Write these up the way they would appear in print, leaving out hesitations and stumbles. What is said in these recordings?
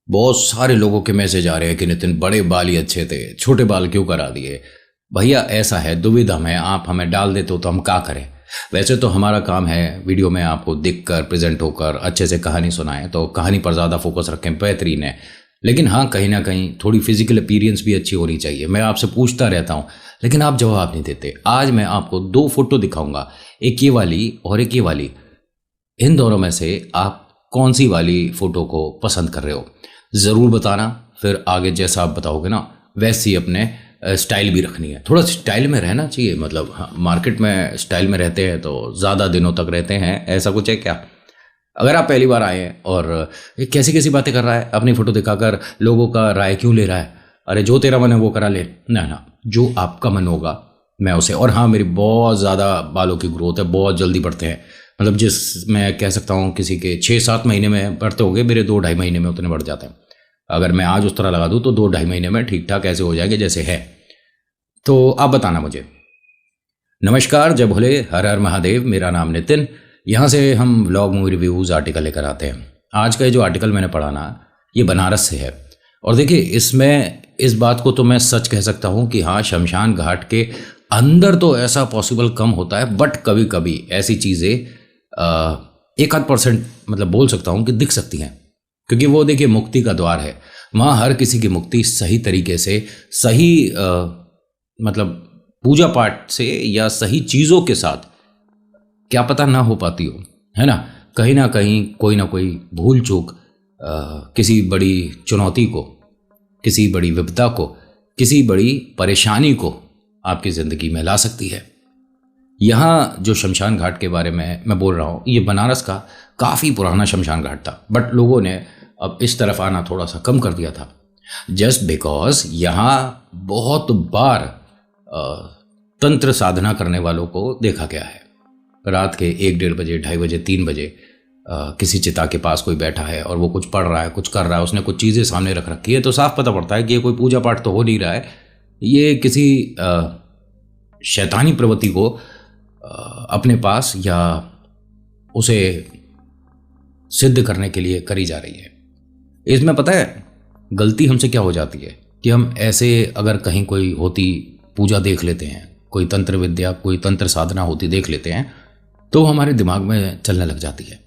बहुत सारे लोगों के मैसेज आ रहे हैं कि नितिन बड़े बाल ही अच्छे थे, छोटे बाल क्यों करा दिए। भैया ऐसा है, दुविधा में आप हमें डाल देते हो तो हम क्या करें। वैसे तो हमारा काम है वीडियो में आपको दिख कर प्रेजेंट होकर अच्छे से कहानी सुनाएं, तो कहानी पर ज़्यादा फोकस रखें, बेहतरीन है। लेकिन हाँ, कहीं ना कहीं थोड़ी फिजिकल अपीयरेंस भी अच्छी होनी चाहिए। मैं आपसे पूछता रहता हूँ लेकिन आप जवाब नहीं देते। आज मैं आपको दो फोटो दिखाऊंगा, एक ये वाली और एक ये वाली। इन दोनों में से आप कौन सी वाली फ़ोटो को पसंद कर रहे हो ज़रूर बताना। फिर आगे जैसा आप बताओगे ना वैसी अपने स्टाइल भी रखनी है। थोड़ा स्टाइल में रहना चाहिए, मतलब हाँ, मार्केट में स्टाइल में रहते हैं तो ज़्यादा दिनों तक रहते हैं, ऐसा कुछ है क्या। अगर आप पहली बार आए हैं और ये कैसी कैसी बातें कर रहा है, अपनी फ़ोटो दिखाकर लोगों का राय क्यों ले रहा है। अरे जो तेरा मन है वो करा ले, ना ना, जो आपका मन होगा मैं उसे। और हाँ, मेरी बहुत ज़्यादा बालों की ग्रोथ है, बहुत जल्दी बढ़ते हैं। मतलब जिस मैं कह सकता हूँ किसी के 6-7 महीने में बढ़ते होंगे, मेरे 2-2.5 महीने में उतने बढ़ जाते हैं। अगर मैं आज उस तरह लगा दूँ तो 2-2.5 महीने में ठीक ठाक ऐसे हो जाएंगे जैसे है। तो आप बताना मुझे। नमस्कार, जय भोले, हर हर महादेव। मेरा नाम नितिन। यहाँ से हम व्लॉग, मूवी रिव्यूज़, आर्टिकल लेकर आते हैं। आज का ये जो आर्टिकल मैंने पढ़ा ना, ये बनारस से है। और देखिए, इसमें इस बात को तो मैं सच कह सकता हूँ कि हाँ, शमशान घाट के अंदर तो ऐसा पॉसिबल कम होता है, बट कभी कभी ऐसी चीज़ें 1-8% मतलब बोल सकता हूँ कि दिख सकती हैं। क्योंकि वो देखिए मुक्ति का द्वार है, वहाँ हर किसी की मुक्ति सही तरीके से, सही मतलब पूजा पाठ से या सही चीज़ों के साथ क्या पता ना हो पाती हो, है ना। कहीं ना कहीं कोई ना कोई भूल चूक किसी बड़ी चुनौती को, किसी बड़ी विपदा को, किसी बड़ी परेशानी को आपकी ज़िंदगी में ला सकती है। यहाँ जो शमशान घाट के बारे में मैं बोल रहा हूँ, ये बनारस का काफ़ी पुराना शमशान घाट था, बट लोगों ने अब इस तरफ आना थोड़ा सा कम कर दिया था, जस्ट बिकॉज यहाँ बहुत बार तंत्र साधना करने वालों को देखा गया है। रात के 1-1:30 बजे, 2:30 बजे, 3 बजे किसी चिता के पास कोई बैठा है और वो कुछ पढ़ रहा है, कुछ कर रहा है, उसने कुछ चीज़ें सामने रख रखी है, तो साफ पता पड़ता है कि ये कोई पूजा पाठ तो हो नहीं रहा है, ये किसी शैतानी प्रवृत्ति को अपने पास या उसे सिद्ध करने के लिए करी जा रही है। इसमें पता है गलती हमसे क्या हो जाती है कि हम ऐसे अगर कहीं कोई होती पूजा देख लेते हैं, कोई तंत्र विद्या, कोई तंत्र साधना होती देख लेते हैं, तो हमारे दिमाग में चलने लग जाती है।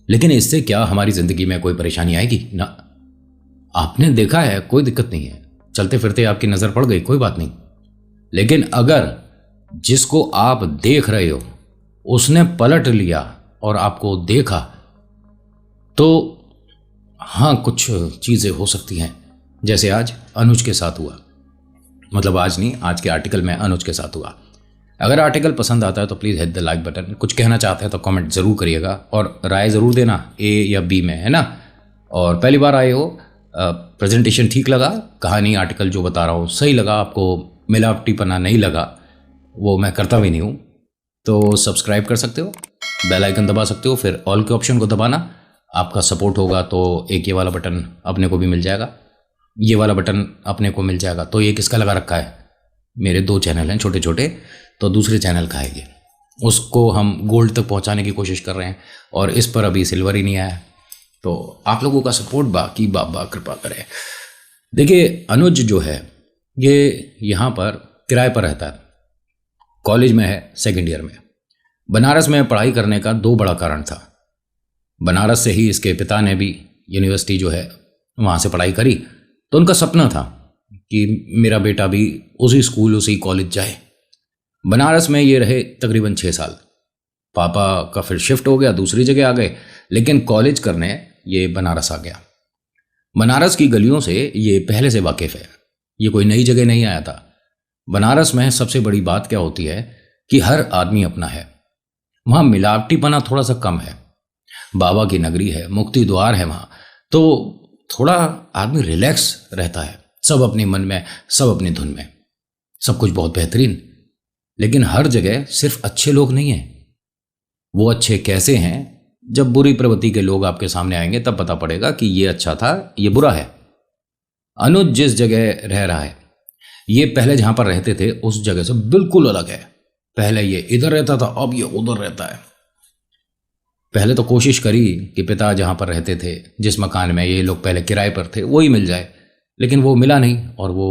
लेकिन इससे क्या हमारी ज़िंदगी में कोई परेशानी आएगी ना। आपने देखा है, कोई दिक्कत नहीं है, चलते फिरते आपकी नज़र पड़ गई, कोई बात नहीं। लेकिन अगर जिसको आप देख रहे हो उसने पलट लिया और आपको देखा, तो हाँ, कुछ चीज़ें हो सकती हैं, जैसे आज अनुज के साथ हुआ। मतलब आज नहीं, आज के आर्टिकल में अनुज के साथ हुआ। अगर आर्टिकल पसंद आता है तो please hit the like button. कुछ कहना चाहते हैं तो कमेंट ज़रूर करिएगा और राय ज़रूर देना, ए या बी में, है ना। और पहली बार आए हो, प्रेजेंटेशन ठीक लगा, कहानी आर्टिकल जो बता रहा हूँ सही लगा, आपको मिलावटीपना नहीं लगा, वो मैं करता भी नहीं हूँ, तो सब्सक्राइब कर सकते हो, बेल आइकन दबा सकते हो, फिर ऑल के ऑप्शन को दबाना। आपका सपोर्ट होगा तो एक ये वाला बटन अपने को भी मिल जाएगा, ये वाला बटन अपने को मिल जाएगा। तो ये किसका लगा रखा है, मेरे 2 चैनल हैं छोटे छोटे, तो दूसरे चैनल का है ये, उसको हम गोल्ड तक पहुंचाने की कोशिश कर रहे हैं और इस पर अभी सिल्वर ही नहीं आया। तो आप लोगों का सपोर्ट बाकी बाबा कृपा करे। देखिए, अनुज जो है ये यहाँ पर किराए पर रहता है, कॉलेज में है, 2nd ईयर में। बनारस में पढ़ाई करने का 2 बड़ा कारण था। बनारस से ही इसके पिता ने भी यूनिवर्सिटी जो है वहाँ से पढ़ाई करी, तो उनका सपना था कि मेरा बेटा भी उसी स्कूल, उसी कॉलेज जाए। बनारस में ये रहे तकरीबन 6 साल। पापा का फिर शिफ्ट हो गया, दूसरी जगह आ गए, लेकिन कॉलेज करने ये बनारस आ गया। बनारस की गलियों से ये पहले से वाकिफ़ है, ये कोई नई जगह नहीं आया था। बनारस में सबसे बड़ी बात क्या होती है कि हर आदमी अपना है, वहाँ मिलावटीपना थोड़ा सा कम है। बाबा की नगरी है, मुक्ति द्वार है वहाँ, तो थोड़ा आदमी रिलैक्स रहता है, सब अपने मन में, सब अपनी धुन में, सब कुछ बहुत बेहतरीन। लेकिन हर जगह सिर्फ अच्छे लोग नहीं हैं। वो अच्छे कैसे हैं, जब बुरी प्रवृत्ति के लोग आपके सामने आएंगे तब पता पड़ेगा कि ये अच्छा था, ये बुरा है। अनुज जिस जगह रह रहा है, ये पहले जहां पर रहते थे उस जगह से बिल्कुल अलग है। पहले ये इधर रहता था, अब ये उधर रहता है। पहले तो कोशिश करी कि पिता जहाँ पर रहते थे, जिस मकान में ये लोग पहले किराए पर थे, वही मिल जाए, लेकिन वो मिला नहीं। और वो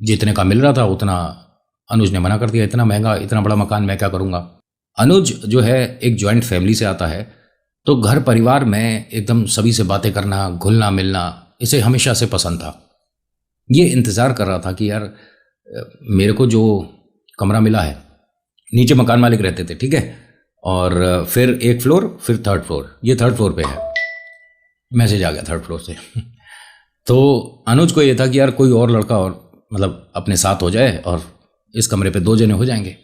जितने का मिल रहा था उतना अनुज ने मना कर दिया। इतना महंगा, इतना बड़ा मकान मैं क्या करूँगा। अनुज जो है एक जॉइंट फैमिली से आता है, तो घर परिवार में एकदम सभी से बातें करना, घुलना मिलना इसे हमेशा से पसंद था। ये इंतज़ार कर रहा था कि यार मेरे को जो कमरा मिला है, नीचे मकान मालिक रहते थे, ठीक है, और फिर एक फ्लोर, फिर थर्ड फ्लोर, ये थर्ड फ्लोर पे है। मैसेज आ गया थर्ड फ्लोर से तो अनुज को ये था कि यार कोई और लड़का और मतलब अपने साथ हो जाए और इस कमरे पे 2 जने हो जाएंगे।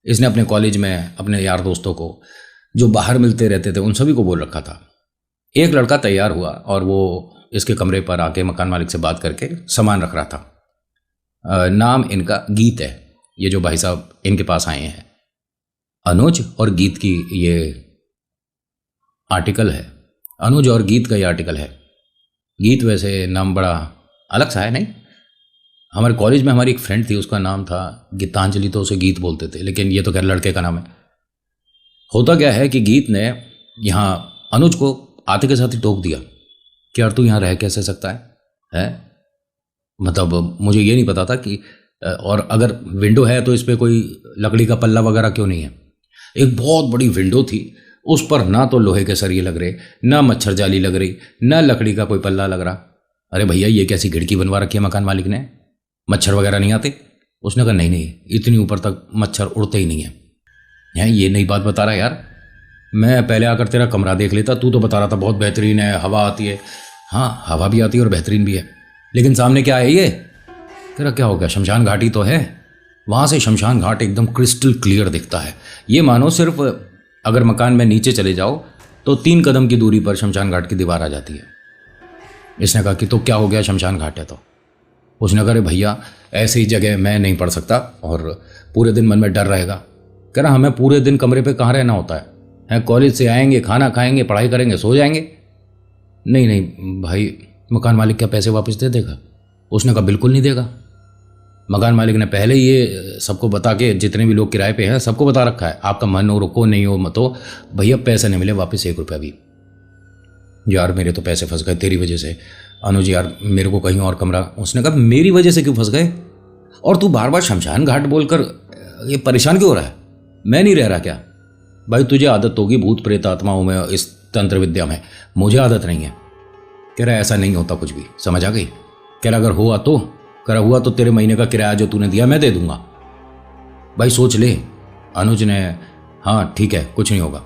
इसने अपने कॉलेज में अपने यार दोस्तों को जो बाहर मिलते रहते थे उन सभी को बोल रखा था। एक लड़का तैयार हुआ और वो इसके कमरे पर आके मकान मालिक से बात करके सामान रख रहा था। नाम इनका गीत है। ये जो भाई साहब इनके पास आए हैं, अनुज और गीत की ये आर्टिकल है। अनुज और गीत का ये आर्टिकल है। गीत वैसे नाम बड़ा अलग सा है, नहीं? हमारे कॉलेज में हमारी एक फ्रेंड थी, उसका नाम था गीतांजलि, तो उसे गीत बोलते थे, लेकिन ये तो खैर लड़के का नाम है। होता क्या है कि गीत ने यहाँ अनुज को आते के साथ ही टोक दिया कि यार तू यहाँ रह कैसे सकता है? मतलब मुझे ये नहीं पता था कि और अगर विंडो है तो इस पर कोई लकड़ी का पल्ला वगैरह क्यों नहीं है। एक बहुत बड़ी विंडो थी, उस पर ना तो लोहे के सरिये लग रहे, ना मच्छर जाली लग रही, ना लकड़ी का कोई पल्ला लग रहा। अरे भैया ये कैसी खिड़की बनवा रखी है मकान मालिक ने, मच्छर वगैरह नहीं आते? उसने कहा नहीं नहीं, इतनी ऊपर तक मच्छर उड़ते ही नहीं है। ये नई बात बता रहा यार, मैं पहले आकर तेरा कमरा देख लेता, तू तो बता रहा था बहुत बेहतरीन है, हवा आती है। हाँ हवा भी आती है और बेहतरीन भी है, लेकिन सामने क्या है ये? तेरा क्या हो गया? शमशान घाटी तो है, वहाँ से शमशान घाट एकदम क्रिस्टल क्लियर दिखता है। ये मानो सिर्फ अगर मकान में नीचे चले जाओ तो 3 कदम की दूरी पर शमशान घाट की दीवार आ जाती है। इसने कहा कि तो क्या हो गया, शमशान घाट है तो? उसने कहा भैया ऐसी ही जगह मैं नहीं पढ़ सकता और पूरे दिन मन में डर रहेगा। कह रहा हमें पूरे दिन कमरे पे कहाँ रहना होता है? कॉलेज से आएंगे, खाना खाएंगे, पढ़ाई करेंगे, सो जाएंगे। नहीं नहीं भाई, मकान मालिक क्या पैसे वापस दे देगा? उसने कहा बिल्कुल नहीं देगा। मकान मालिक ने पहले ये सबको बता के, जितने भी लोग किराए पे हैं सबको बता रखा है, आपका मन हो रुको, नहीं हो मत हो, भैया पैसे नहीं मिले वापस 1 रुपया भी। यार मेरे तो पैसे फंस गए तेरी वजह से अनुज, यार मेरे को कहीं और कमरा। उसने कहा मेरी वजह से क्यों फंस गए? और तू बार बार शमशान घाट बोलकर ये परेशान क्यों हो रहा है? मैं नहीं रह रहा क्या? भाई तुझे आदत होगी भूत प्रेत आत्माओं में, इस तंत्र विद्या में, मुझे आदत नहीं है। कह रहा ऐसा नहीं होता कुछ भी, समझ आ गई? कह रहा अगर हुआ तो, कह रहा हुआ तो तेरे महीने का किराया जो तूने दिया मैं दे दूंगा। भाई सोच ले। अनुज ने हाँ ठीक है कुछ नहीं होगा।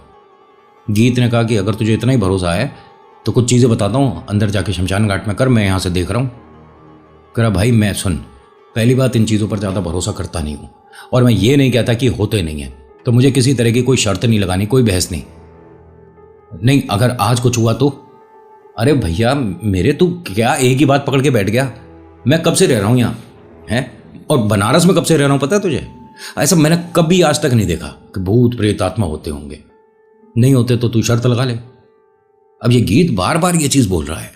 गीत ने कहा कि अगर तुझे इतना ही भरोसा है तो कुछ चीज़ें बताता हूँ, अंदर जाके शमशान घाट में कर, मैं यहाँ से देख रहा हूँ। कह रहा भाई मैं सुन, पहली बात इन चीज़ों पर ज़्यादा भरोसा करता नहीं हूँ, और मैं ये नहीं कहता कि होते नहीं हैं, तो मुझे किसी तरह की कोई शर्त नहीं लगानी, कोई बहस नहीं। नहीं अगर आज कुछ हुआ तो? अरे भैया मेरे, तू क्या एक ही बात पकड़ के बैठ गया? मैं कब से रह रहा हूँ यहाँ है, और बनारस में कब से रह रहा हूँ पता है तुझे? ऐसा मैंने कभी आज तक नहीं देखा कि भूत प्रेत आत्मा होते होंगे। नहीं होते तो तू शर्त लगा ले। अब ये गीत बार बार ये चीज बोल रहा है।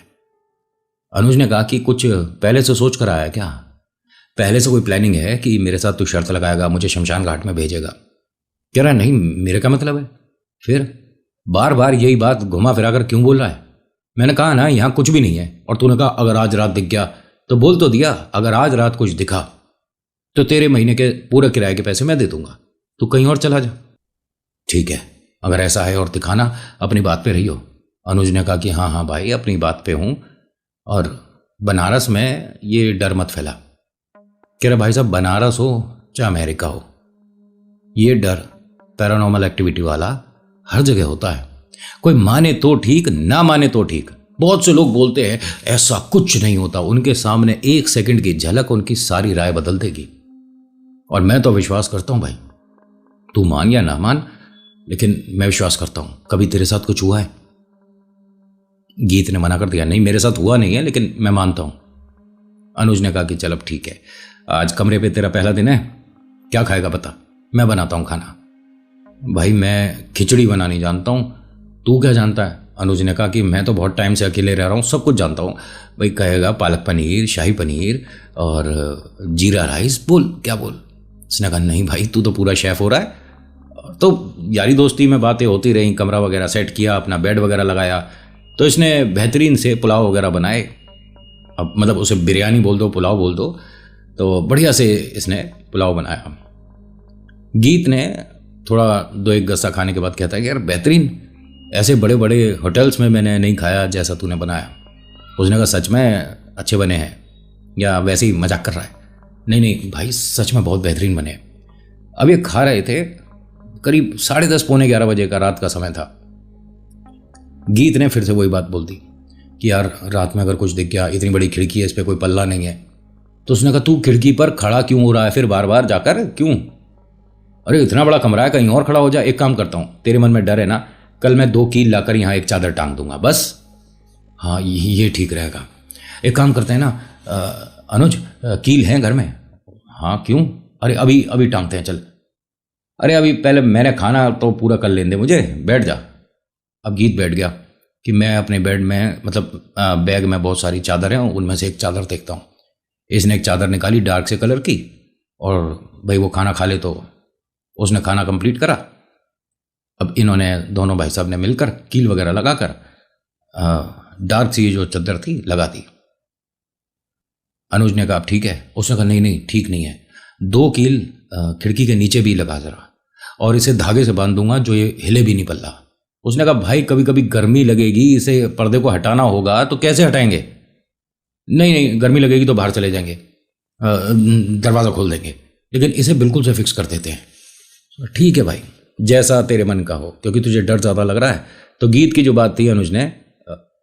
अनुज ने कहा कि कुछ पहले से सोच कर आया क्या? पहले से कोई प्लानिंग है कि मेरे साथ तू शर्त लगाएगा, मुझे शमशान घाट में भेजेगा? कह रहा नहीं, मेरे क्या मतलब है? फिर बार बार यही बात घुमा फिरा कर क्यों बोल रहा है? मैंने कहा ना यहाँ कुछ भी नहीं है, और तूने कहा अगर आज रात दिख गया, तो बोल तो दिया अगर आज रात कुछ दिखा तो तेरे महीने के पूरे किराए के पैसे मैं दे दूंगा, तू कहीं और चला जा। ठीक है अगर ऐसा है और दिखाना, अपनी बात पे रही हो। अनुज ने कहा कि हाँ हाँ भाई अपनी बात पे हूँ, और बनारस में ये डर मत फैला। कह रहा भाई साहब बनारस हो चाहे अमेरिका हो, ये डर पैरानॉर्मल एक्टिविटी वाला हर जगह होता है। कोई माने तो ठीक, ना माने तो ठीक। बहुत से लोग बोलते हैं ऐसा कुछ नहीं होता, उनके सामने 1 सेकंड की झलक उनकी सारी राय बदल देगी। और मैं तो विश्वास करता हूं भाई, तू मान या ना मान, लेकिन मैं विश्वास करता हूं। कभी तेरे साथ कुछ हुआ है? गीत ने मना कर दिया, नहीं मेरे साथ हुआ नहीं है, लेकिन मैं मानता हूं। अनुज ने कहा कि चल अब ठीक है, आज कमरे पे तेरा पहला दिन है, क्या खाएगा बता, मैं बनाता हूं खाना। भाई मैं खिचड़ी बनानी जानता हूं, तू क्या जानता है? अनुज ने कहा कि मैं तो बहुत टाइम से अकेले रह रहा हूँ, सब कुछ जानता हूँ। भाई कहेगा पालक पनीर, शाही पनीर और जीरा राइस, बोल क्या बोल। उसने कहा नहीं भाई तू तो पूरा शेफ हो रहा है, तो यारी दोस्ती में बातें होती रहीं, कमरा वगैरह सेट किया, अपना बेड वगैरह लगाया। तो इसने बेहतरीन से पुलाव वगैरह बनाए। अब मतलब उसे बिरयानी बोल दो, पुलाव बोल दो, तो बढ़िया से इसने पुलाव बनाया। गीत ने थोड़ा 2-1 गस्सा खाने के बाद कहता है कि यार बेहतरीन, ऐसे बड़े बड़े होटल्स में मैंने नहीं खाया जैसा तूने बनाया। उसने कहा सच में अच्छे बने हैं या वैसे ही मजाक कर रहा है? नहीं नहीं भाई, सच में बहुत बेहतरीन बने। अब ये खा रहे थे, करीब 10:30 पौने 11 बजे का रात का समय था। गीत ने फिर से वही बात बोल दी कि यार रात में अगर कुछ दिख गया, इतनी बड़ी खिड़की है, इस पर कोई पल्ला नहीं है। तो उसने कहा तू खिड़की पर खड़ा क्यों हो रहा है फिर बार बार जाकर, क्यों? अरे इतना बड़ा कमरा है, कहीं और खड़ा हो जा। एक काम करता हूँ, तेरे मन में डर है ना, कल मैं 2 कील लाकर यहाँ एक चादर टांग दूंगा बस। हाँ ये ठीक रहेगा। एक काम करते हैं ना अनुज, कील हैं घर में? हाँ क्यों? अरे अभी अभी टांगते हैं चल। अरे अभी पहले मैंने खाना तो पूरा कर लेने दे मुझे, बैठ जा। अब गीत बैठ गया कि मैं अपने बेड में मतलब बैग में बहुत सारी चादरें हैं, उनमें से एक चादर देखता हूँ। इसने एक चादर निकाली डार्क से कलर की, और भाई वो खाना खा ले, तो उसने खाना कंप्लीट करा। अब इन्होंने दोनों भाई साहब ने मिलकर कील वगैरह लगाकर डार्क सी जो चादर थी लगा दी। अनुज ने कहा ठीक है। उसने कहा नहीं नहीं ठीक नहीं है, 2 कील खिड़की के नीचे भी लगा जरा, और इसे धागे से बांध दूंगा जो ये हिले भी नहीं पल्ला। उसने कहा भाई कभी कभी गर्मी लगेगी, इसे पर्दे को हटाना होगा, तो कैसे हटाएंगे? नहीं नहीं गर्मी लगेगी तो बाहर चले जाएंगे, दरवाज़ा खोल देंगे, लेकिन इसे बिल्कुल से फिक्स कर देते हैं। ठीक है भाई जैसा तेरे मन का हो, क्योंकि तुझे डर ज़्यादा लग रहा है। तो गीत की जो बात थी अनुज ने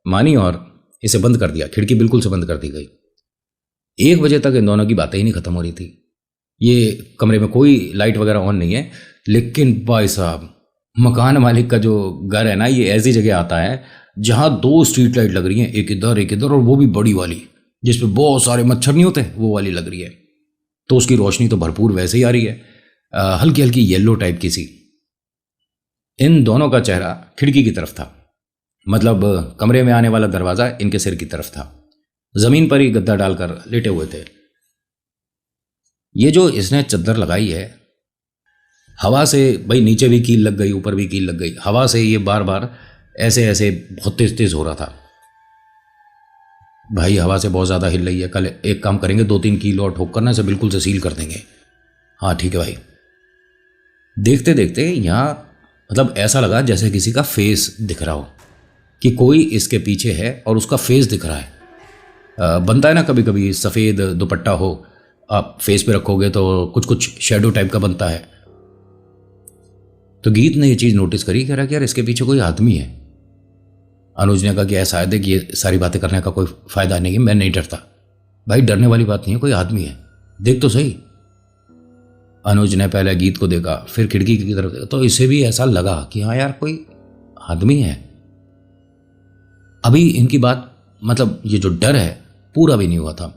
मानी और इसे बंद कर दिया। खिड़की बिल्कुल से बंद कर दी गई। 1 बजे तक इन दोनों की बातें ही नहीं खत्म हो रही थी। ये कमरे में कोई लाइट वगैरह ऑन नहीं है, लेकिन भाई साहब मकान मालिक का जो घर है ना, ये ऐसी जगह आता है जहाँ 2 स्ट्रीट लाइट लग रही हैं, एक इधर, और वो भी बड़ी वाली, जिसपे बहुत सारे मच्छर नहीं होते, वो वाली लग रही है। तो उसकी रोशनी तो भरपूर वैसे ही आ रही है, हल्की हल्की येलो टाइप की सी। इन दोनों का चेहरा खिड़की की तरफ था, मतलब कमरे में आने वाला दरवाज़ा इनके सिर की तरफ था। ज़मीन पर ही गद्दा डालकर लेटे हुए थे। ये जो इसने चद्दर लगाई है, हवा से भाई नीचे भी कील लग गई, ऊपर भी कील लग गई, हवा से ये बार बार ऐसे ऐसे बहुत तेज तेज हो रहा था। भाई हवा से बहुत ज़्यादा हिल रही है, कल एक काम करेंगे, 2-3 कील और ठोक करना, इसे बिल्कुल से सील कर देंगे। हाँ ठीक है भाई। देखते देखते यहाँ मतलब ऐसा लगा जैसे किसी का फेस दिख रहा हो, कि कोई इसके पीछे है और उसका फेस दिख रहा है। बनता है ना कभी कभी, सफ़ेद दुपट्टा हो, आप फेस पे रखोगे तो कुछ कुछ शेडो टाइप का बनता है। तो गीत ने ये चीज़ नोटिस करी, कह रहा कि यार इसके पीछे कोई आदमी है। अनुज ने कहा कि ऐसा है कि ये सारी बातें करने का कोई फ़ायदा नहीं है, मैं नहीं डरता। भाई डरने वाली बात नहीं है, कोई आदमी है, देख तो सही। अनुज ने पहले गीत को देखा, फिर खिड़की की तरफ देखा, तो इसे भी ऐसा लगा कि हाँ यार कोई आदमी है। अभी इनकी बात मतलब ये जो डर है पूरा भी नहीं हुआ था।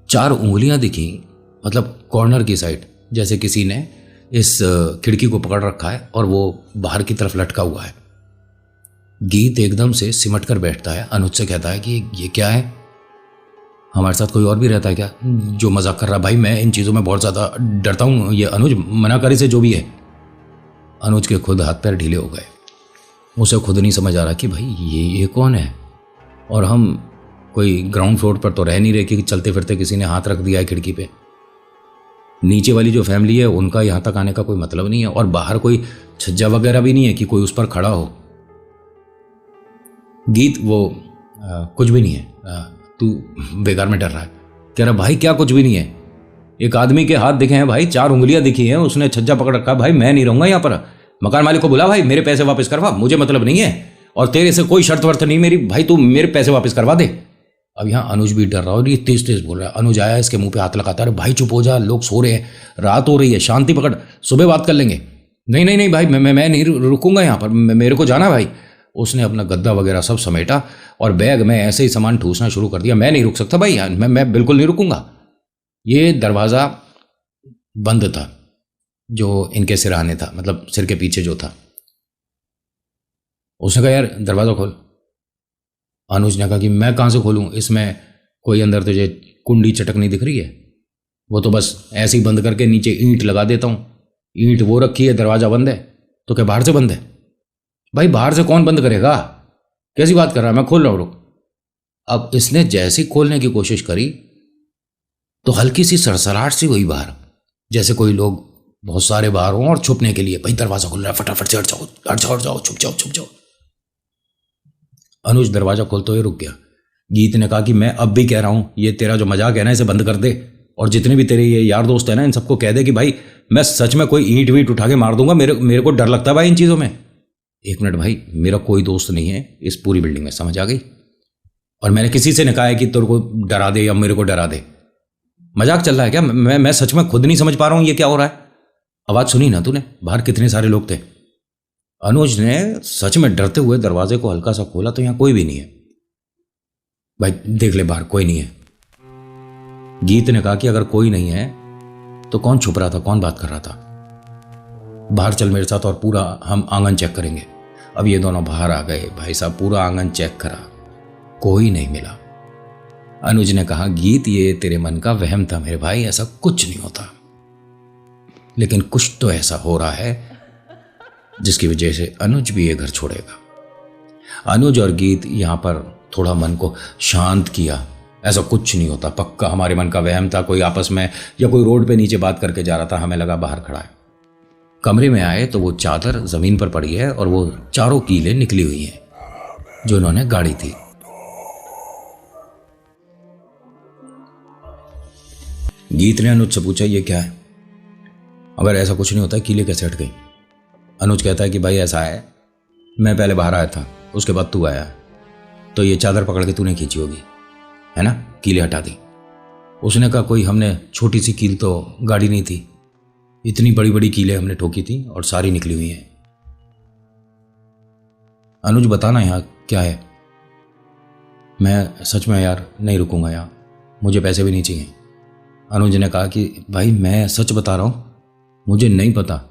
4 उंगलियां दिखी, मतलब कॉर्नर की साइड, जैसे किसी ने इस खिड़की को पकड़ रखा है और वो बाहर की तरफ लटका हुआ है। गीत एकदम से सिमट कर बैठता है, अनुज से कहता है कि ये क्या है, हमारे साथ कोई और भी रहता है क्या जो मजाक कर रहा है? भाई मैं इन चीज़ों में बहुत ज़्यादा डरता हूँ, ये अनुज मना करे से जो भी है। अनुज के खुद हाथ पैर ढीले हो गए, उसे खुद नहीं समझ आ रहा कि भाई ये कौन है, और हम कोई ग्राउंड फ्लोर पर तो रह नहीं रहे कि चलते फिरते किसी ने हाथ रख दिया है खिड़की पे। नीचे वाली जो फैमिली है उनका यहाँ तक आने का कोई मतलब नहीं है, और बाहर कोई छज्जा वगैरह भी नहीं है कि कोई उस पर खड़ा हो। गीत वो कुछ भी नहीं है, तू बेकार में डर रहा है। कह रहा भाई क्या कुछ भी नहीं है, एक आदमी के हाथ दिखे हैं भाई, 4 उंगलियां दिखी हैं, उसने छज्जा पकड़ रखा है। भाई मैं नहीं रहूंगा यहाँ पर, मकान मालिक को बुला भाई, मेरे पैसे वापस करवा, मुझे मतलब नहीं है, और तेरे से कोई शर्त वर्त नहीं मेरी, भाई तू मेरे पैसे वापस करवा दे। अब यहाँ अनुज भी डर रहा है और ये तेज तेज बोल रहा है। अनुज आया, इसके मुंह पे हाथ लगाता है, अरे भाई चुप हो जा, लोग सो रहे हैं, रात हो रही है, शांति पकड़, सुबह बात कर लेंगे। नहीं नहीं नहीं भाई मैं नहीं रुकूंगा यहाँ पर, मेरे को जाना भाई। उसने अपना गद्दा वगैरह सब समेटा और बैग में ऐसे ही सामान ठूसना शुरू कर दिया। मैं नहीं रुक सकता भाई, मैं बिल्कुल नहीं रुकूंगा। ये दरवाज़ा बंद था जो इनके सिरहाने था, मतलब सिर के पीछे जो था। उसने कहा यार दरवाज़ा खोल। अनुज ने कहा कि मैं कहाँ से खोलूँ, इसमें कोई अंदर तुझे कुंडी चटक नहीं दिख रही है? वो तो बस ऐसे ही बंद करके नीचे ईंट लगा देता हूँ, ईंट वो रखी है, दरवाजा बंद है, तो क्या बाहर से बंद है? भाई बाहर से कौन बंद करेगा? कैसी बात कर रहा है? मैं खोल रहा हूँ, रुक। अब इसने जैसी खोलने की कोशिश करी तो हल्की सी सरसराहट सी हुई बाहर, जैसे कोई लोग बहुत सारे बाहर हों और छुपने के लिए, भाई दरवाजा खुल रहा है, फटाफट से हट जाओ, हट जाओ, हट जाओ, छुप जाओ, छुप जाओ। अनुज दरवाजा खोलते हुए रुक गया। गीत ने कहा कि मैं अब भी कह रहा हूं, ये तेरा जो मजाक है ना, इसे बंद कर दे, और जितने भी तेरे ये यार दोस्त हैं ना, इन सबको कह दे कि भाई मैं सच में कोई ईंट वीट उठा के मार दूंगा, मेरे को डर लगता है भाई इन चीज़ों में। एक मिनट भाई, मेरा कोई दोस्त नहीं है इस पूरी बिल्डिंग में, समझ आ गई? और मैंने किसी से नहीं कहा है कि तेरे को डरा दे या मेरे को डरा दे। मजाक चल रहा है क्या? मैं सच में खुद नहीं समझ पा रहा हूँ ये क्या हो रहा है। आवाज़ सुनी ना तूने? बाहर कितने सारे लोग थे। अनुज ने सच में डरते हुए दरवाजे को हल्का सा खोला तो यहाँ कोई भी नहीं है। भाई देख ले बाहर, कोई नहीं है। गीत ने कहा कि अगर कोई नहीं है तो कौन छुप रहा था, कौन बात कर रहा था? बाहर चल मेरे साथ और पूरा हम आंगन चेक करेंगे। अब ये दोनों बाहर आ गए, भाई साहब पूरा आंगन चेक करा, कोई नहीं मिला। अनुज ने कहा गीत ये तेरे मन का वहम था मेरे भाई, ऐसा कुछ नहीं होता, लेकिन कुछ तो ऐसा हो रहा है जिसकी वजह से अनुज भी ये घर छोड़ेगा। अनुज और गीत यहां पर थोड़ा मन को शांत किया। ऐसा कुछ नहीं होता, पक्का हमारे मन का वहम था, कोई आपस में या कोई रोड पे नीचे बात करके जा रहा था, हमें लगा बाहर खड़ा है। कमरे में आए तो वो चादर जमीन पर पड़ी है और वो चारों कीलें निकली हुई हैं जो उन्होंने गाड़ी थी। गीत ने अनुज से पूछा ये क्या है? अगर ऐसा कुछ नहीं होता कीलें कैसे हट गई? अनुज कहता है कि भाई ऐसा है, मैं पहले बाहर आया था, उसके बाद तू आया, तो ये चादर पकड़ के तूने खींची होगी, है ना? कीलें हटा दी। उसने कहा कोई हमने छोटी सी कील तो गाड़ी नहीं थी, इतनी बड़ी बड़ी कीलें हमने ठोकी थी और सारी निकली हुई हैं। अनुज बताना यहाँ क्या है? मैं सच में यार नहीं रुकूंगा यहाँ, मुझे पैसे भी नहीं चाहिए। अनुज ने कहा कि भाई मैं सच बता रहा हूँ, मुझे नहीं पता,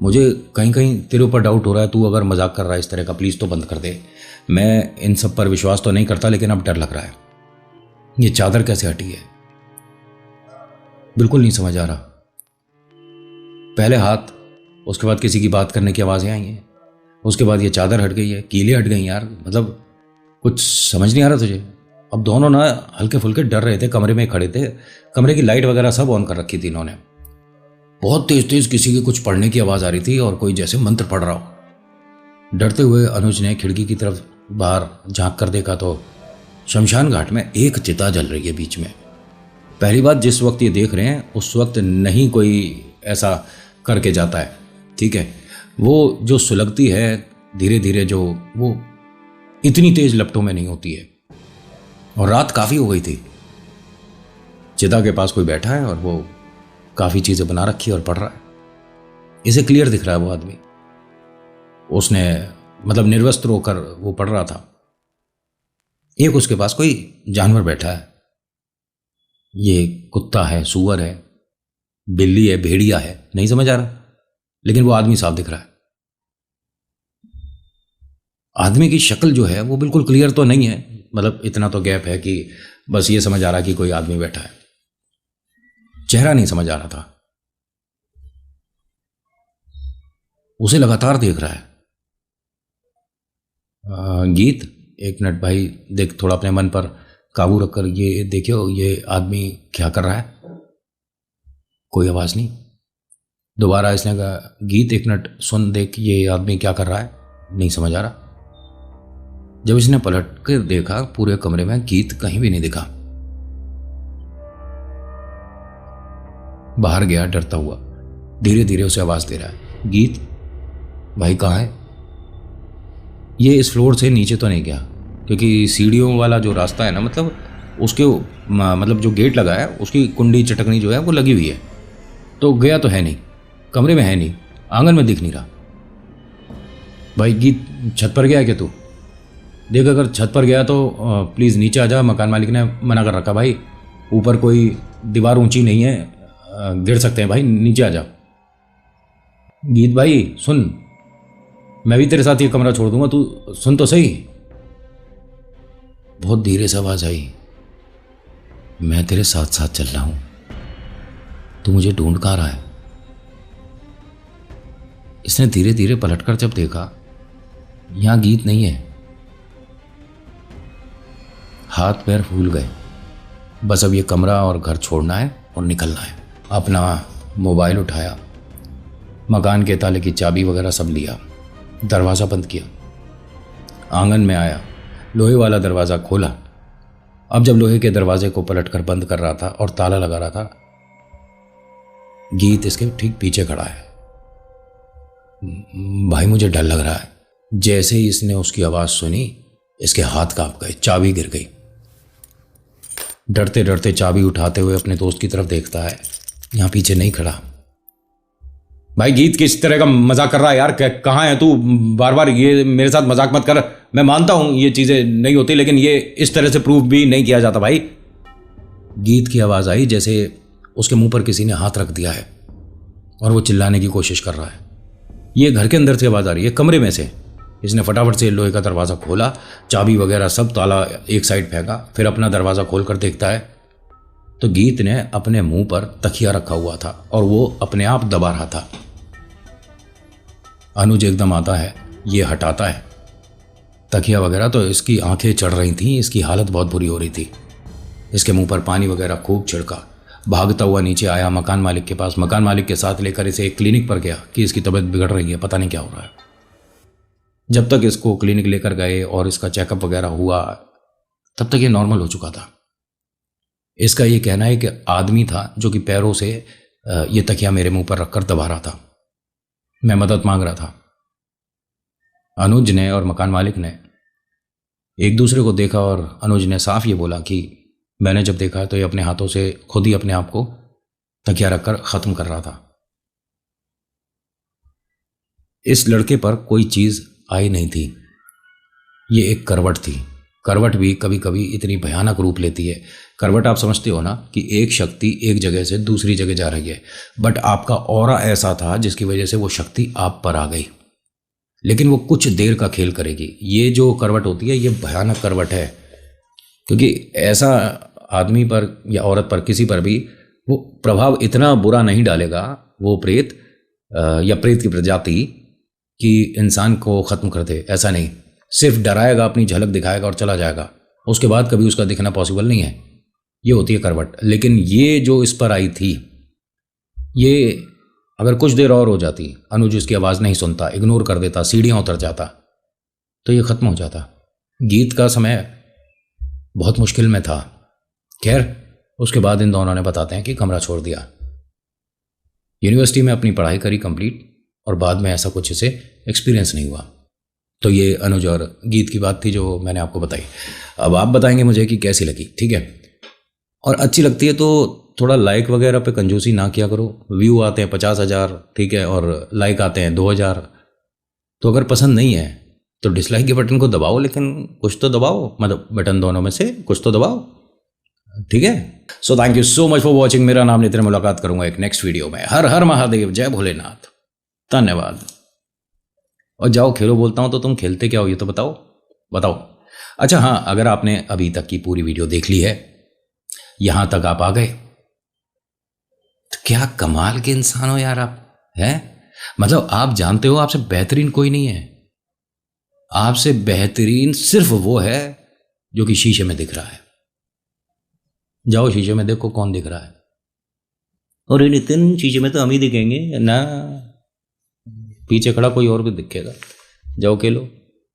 मुझे कहीं कहीं तेरे ऊपर डाउट हो रहा है, तू अगर मजाक कर रहा है इस तरह का प्लीज़ तो बंद कर दे। मैं इन सब पर विश्वास तो नहीं करता, लेकिन अब डर लग रहा है। ये चादर कैसे हटी है बिल्कुल नहीं समझ आ रहा। पहले हाथ, उसके बाद किसी की बात करने की आवाज़ें आई हैं, उसके बाद ये चादर हट गई है, कीलें हट गई यार, मतलब कुछ समझ नहीं आ रहा तुझे? अब दोनों ना हल्के फुल्के डर रहे थे, कमरे में खड़े थे, कमरे की लाइट वगैरह सब ऑन कर रखी थी इन्होंने। बहुत तेज तेज किसी की कुछ पढ़ने की आवाज़ आ रही थी और कोई जैसे मंत्र पढ़ रहा हो। डरते हुए अनुज ने खिड़की की तरफ बाहर झांक कर देखा तो शमशान घाट में एक चिता जल रही है बीच में। पहली बात, जिस वक्त ये देख रहे हैं उस वक्त नहीं कोई ऐसा करके जाता है, ठीक है? वो जो सुलगती है धीरे धीरे, जो वो इतनी तेज लपटों में नहीं होती है। और रात काफ़ी हो गई थी। चिता के पास कोई बैठा है और वो काफ़ी चीज़ें बना रखी है और पढ़ रहा है। इसे क्लियर दिख रहा है वो आदमी, उसने मतलब निर्वस्त्र होकर वो पढ़ रहा था। एक उसके पास कोई जानवर बैठा है, ये कुत्ता है, सूअर है, बिल्ली है, भेड़िया है, नहीं समझ आ रहा, लेकिन वो आदमी साफ दिख रहा है। आदमी की शक्ल जो है वो बिल्कुल क्लियर तो नहीं है, मतलब इतना तो गैप है कि बस ये समझ आ रहा कि कोई आदमी बैठा है, चेहरा नहीं समझ आ रहा था। उसे लगातार देख रहा है। गीत एक मिनट भाई, देख थोड़ा अपने मन पर काबू रखकर ये देखियो ये आदमी क्या कर रहा है। कोई आवाज नहीं। दोबारा इसने कहा गीत एक मिनट सुन, देख ये आदमी क्या कर रहा है, नहीं समझ आ रहा। जब इसने पलट कर देखा पूरे कमरे में गीत कहीं भी नहीं दिखा। बाहर गया डरता हुआ, धीरे धीरे उसे आवाज दे रहा है, गीत भाई कहाँ है? ये इस फ्लोर से नीचे तो नहीं गया, क्योंकि सीढ़ियों वाला जो रास्ता है ना, मतलब उसके मतलब जो गेट लगा है उसकी कुंडी चटकनी जो है वो लगी हुई है, तो गया तो है नहीं, कमरे में है नहीं, आंगन में दिख नहीं रहा। भाई गीत छत पर गया क्या तू? देख अगर छत पर गया तो प्लीज़ नीचे आ जा, मकान मालिक ने मना कर रखा भाई, ऊपर कोई दीवार ऊंची नहीं है, गिर सकते हैं भाई, नीचे आ जा। गीत भाई सुन, मैं भी तेरे साथ ये कमरा छोड़ दूंगा, तू सुन तो सही। बहुत धीरे से आवाज आई, मैं तेरे साथ साथ चल रहा हूं, तू मुझे ढूंढ कहाँ रहा है? इसने धीरे धीरे पलटकर जब देखा, यहां गीत नहीं है। हाथ पैर फूल गए। बस अब ये कमरा और घर छोड़ना है और निकलना है। अपना मोबाइल उठाया, मकान के ताले की चाबी वगैरह सब लिया, दरवाज़ा बंद किया, आंगन में आया, लोहे वाला दरवाज़ा खोला। अब जब लोहे के दरवाजे को पलटकर बंद कर रहा था और ताला लगा रहा था, गीत इसके ठीक पीछे खड़ा है। भाई मुझे डर लग रहा है। जैसे ही इसने उसकी आवाज़ सुनी, इसके हाथ कांप गए, चाबी गिर गई। डरते डरते चाबी उठाते हुए अपने दोस्त की तरफ देखता है, यहाँ पीछे नहीं खड़ा। भाई गीत किस तरह का मजाक कर रहा है यार, कहाँ है तू? बार बार ये मेरे साथ मजाक मत कर। मैं मानता हूँ ये चीज़ें नहीं होती, लेकिन ये इस तरह से प्रूव भी नहीं किया जाता भाई। गीत की आवाज़ आई जैसे उसके मुंह पर किसी ने हाथ रख दिया है और वो चिल्लाने की कोशिश कर रहा है। ये घर के अंदर से आवाज़ आ रही है, कमरे में से। इसने फटाफट से लोहे का दरवाज़ा खोला, चाबी वगैरह सब, ताला एक साइड फेंका, फिर अपना दरवाज़ा खोलकर देखता है तो गीत ने अपने मुंह पर तकिया रखा हुआ था और वो अपने आप दबा रहा था। अनुज एकदम आता है, ये हटाता है तकिया वगैरह, तो इसकी आंखें चढ़ रही थीं, इसकी हालत बहुत बुरी हो रही थी। इसके मुंह पर पानी वगैरह खूब छिड़का, भागता हुआ नीचे आया मकान मालिक के पास, मकान मालिक के साथ लेकर इसे एक क्लिनिक पर गया कि इसकी तबीयत बिगड़ रही है, पता नहीं क्या हो रहा है। जब तक इसको क्लिनिक लेकर गए और इसका चेकअप वगैरह हुआ, तब तक ये नॉर्मल हो चुका था। इसका ये कहना है कि आदमी था जो कि पैरों से ये तकिया मेरे मुंह पर रखकर दबा रहा था। मैं मदद मांग रहा था। अनुज ने और मकान मालिक ने एक दूसरे को देखा और अनुज ने साफ ये बोला कि मैंने जब देखा तो ये अपने हाथों से खुद ही अपने आप को तकिया रखकर ख़त्म कर रहा था। इस लड़के पर कोई चीज़ आई नहीं थी, ये एक करवट थी। करवट भी कभी कभी इतनी भयानक रूप लेती है। करवट आप समझते हो ना कि एक शक्ति एक जगह से दूसरी जगह जा रही है, बट आपका ऑरा ऐसा था जिसकी वजह से वो शक्ति आप पर आ गई, लेकिन वो कुछ देर का खेल करेगी। ये जो करवट होती है ये भयानक करवट है, क्योंकि ऐसा आदमी पर या औरत पर, किसी पर भी वो प्रभाव इतना बुरा नहीं डालेगा, वो प्रेत या प्रेत की प्रजाति, कि इंसान को ख़त्म कर दे। ऐसा नहीं, सिर्फ डराएगा, अपनी झलक दिखाएगा और चला जाएगा, उसके बाद कभी उसका दिखना पॉसिबल नहीं है। ये होती है करवट। लेकिन ये जो इस पर आई थी, ये अगर कुछ देर और हो जाती, अनुज इसकी आवाज़ नहीं सुनता, इग्नोर कर देता, सीढ़ियाँ उतर जाता, तो ये ख़त्म हो जाता। गीत का समय बहुत मुश्किल में था। खैर, उसके बाद इन दोनों ने बताते हैं कि कमरा छोड़ दिया, यूनिवर्सिटी में अपनी पढ़ाई करी कंप्लीट, और बाद में ऐसा कुछ इसे एक्सपीरियंस नहीं हुआ। तो ये अनुज और गीत की बात थी जो मैंने आपको बताई। अब आप बताएंगे मुझे कि कैसी लगी, ठीक है? और अच्छी लगती है तो थोड़ा लाइक वगैरह पे कंजूसी ना किया करो। व्यू आते हैं 50,000, ठीक है, और लाइक आते हैं 2,000। तो अगर पसंद नहीं है तो डिसलाइक के बटन को दबाओ, लेकिन कुछ तो दबाओ, मतलब बटन दोनों में से कुछ तो दबाओ, ठीक है? So thank you so much for watching. मेरा नाम नितिन, मुलाकात करूंगा एक नेक्स्ट वीडियो में। हर हर महादेव, जय भोलेनाथ, धन्यवाद। और जाओ खेलो बोलता हूं तो तुम खेलते क्या हो ये तो बताओ बताओ। अच्छा हाँ, अगर आपने अभी तक की पूरी वीडियो देख ली है, यहां तक आप आ गए, तो क्या कमाल के इंसान हो यार आप, हैं? मतलब आप जानते हो आपसे बेहतरीन कोई नहीं है। आपसे बेहतरीन सिर्फ वो है जो कि शीशे में दिख रहा है। जाओ शीशे में देखो कौन दिख रहा है। और नितिन, शीशे में तो हम ही दिखेंगे ना, पीछे खड़ा कोई और भी दिखेगा। जाओ खेलो।